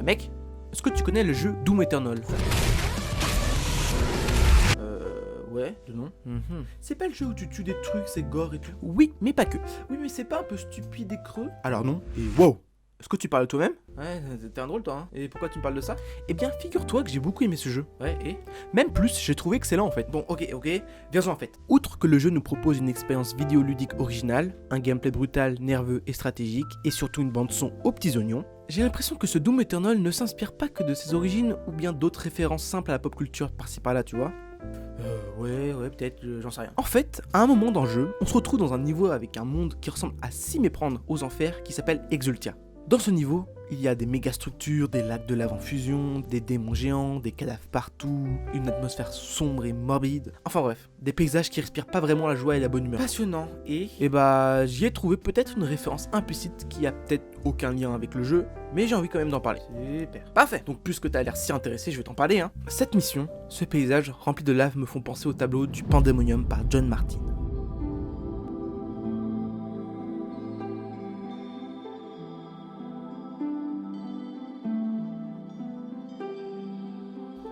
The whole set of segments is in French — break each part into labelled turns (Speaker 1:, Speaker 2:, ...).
Speaker 1: Mec, est-ce que tu connais le jeu Doom Eternal? Ouais, de nom.
Speaker 2: C'est pas le jeu où tu tues des trucs, c'est gore et tout.
Speaker 1: Oui, mais pas que.
Speaker 2: Oui, mais c'est pas un peu stupide et creux?
Speaker 1: Alors non, et wow! Est-ce que tu parles de toi-même?
Speaker 2: Ouais, t'es un drôle toi, hein. Et pourquoi tu me parles de ça?
Speaker 1: Eh bien, figure-toi que j'ai beaucoup aimé ce jeu.
Speaker 2: Ouais, et?
Speaker 1: Même plus, j'ai trouvé excellent en fait.
Speaker 2: Bon, ok, viens-en en fait.
Speaker 1: Outre que le jeu nous propose une expérience vidéoludique originale, un gameplay brutal, nerveux et stratégique, et surtout une bande-son aux petits oignons, j'ai l'impression que ce Doom Eternal ne s'inspire pas que de ses origines ou bien d'autres références simples à la pop culture par-ci par-là, tu vois.
Speaker 2: Ouais, peut-être, j'en sais rien.
Speaker 1: En fait, à un moment dans le jeu, on se retrouve dans un niveau avec un monde qui ressemble à s'y méprendre aux enfers qui s'appelle Exultia. Dans ce niveau, il y a des méga structures, des lacs de lave en fusion, des démons géants, des cadavres partout, une atmosphère sombre et morbide. Enfin bref, des paysages qui respirent pas vraiment la joie et la bonne humeur.
Speaker 2: Passionnant, et?
Speaker 1: Et bah, j'y ai trouvé peut-être une référence implicite qui a peut-être aucun lien avec le jeu, mais j'ai envie quand même d'en parler.
Speaker 2: Super.
Speaker 1: Parfait. Donc puisque t'as l'air si intéressé, je vais t'en parler, hein. Cette mission, ce paysage rempli de lave me font penser au tableau du Pandemonium par John Martin.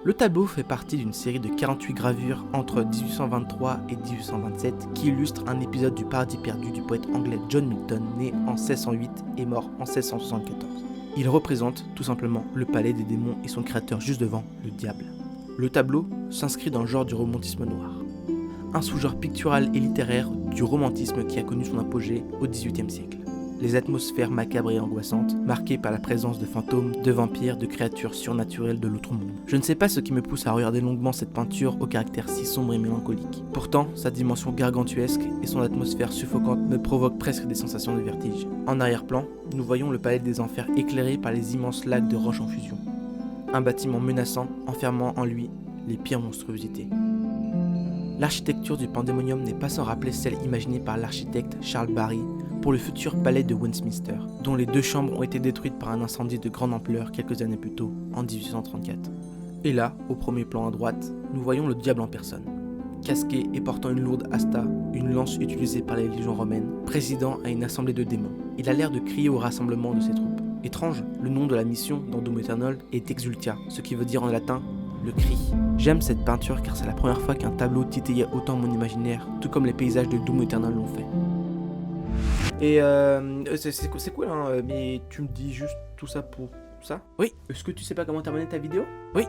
Speaker 1: Le tableau fait partie d'une série de 48 gravures entre 1823 et 1827 qui illustrent un épisode du Paradis perdu du poète anglais John Milton, né en 1608 et mort en 1674. Il représente tout simplement le palais des démons et son créateur juste devant, le diable. Le tableau s'inscrit dans le genre du romantisme noir, un sous-genre pictural et littéraire du romantisme qui a connu son apogée au XVIIIe siècle. Les atmosphères macabres et angoissantes, marquées par la présence de fantômes, de vampires, de créatures surnaturelles de l'autre monde. Je ne sais pas ce qui me pousse à regarder longuement cette peinture au caractère si sombre et mélancolique. Pourtant, sa dimension gargantuesque et son atmosphère suffocante me provoquent presque des sensations de vertige. En arrière-plan, nous voyons le palais des enfers éclairé par les immenses lacs de roches en fusion. Un bâtiment menaçant, enfermant en lui les pires monstruosités. L'architecture du Pandemonium n'est pas sans rappeler celle imaginée par l'architecte Charles Barry pour le futur palais de Westminster, dont les 2 chambres ont été détruites par un incendie de grande ampleur quelques années plus tôt, en 1834. Et là, au premier plan à droite, nous voyons le diable en personne. Casqué et portant une lourde asta, une lance utilisée par les légions romaines, président à une assemblée de démons. Il a l'air de crier au rassemblement de ses troupes. Étrange, le nom de la mission dans Doom Eternal est Exultia, ce qui veut dire en latin le cri. J'aime cette peinture car c'est la première fois qu'un tableau titillait autant mon imaginaire, tout comme les paysages de Doom Eternal l'ont fait.
Speaker 2: Et c'est cool, hein, mais tu me dis juste tout ça pour ça?
Speaker 1: Oui.
Speaker 2: Est-ce que tu sais pas comment terminer ta vidéo?
Speaker 1: Oui.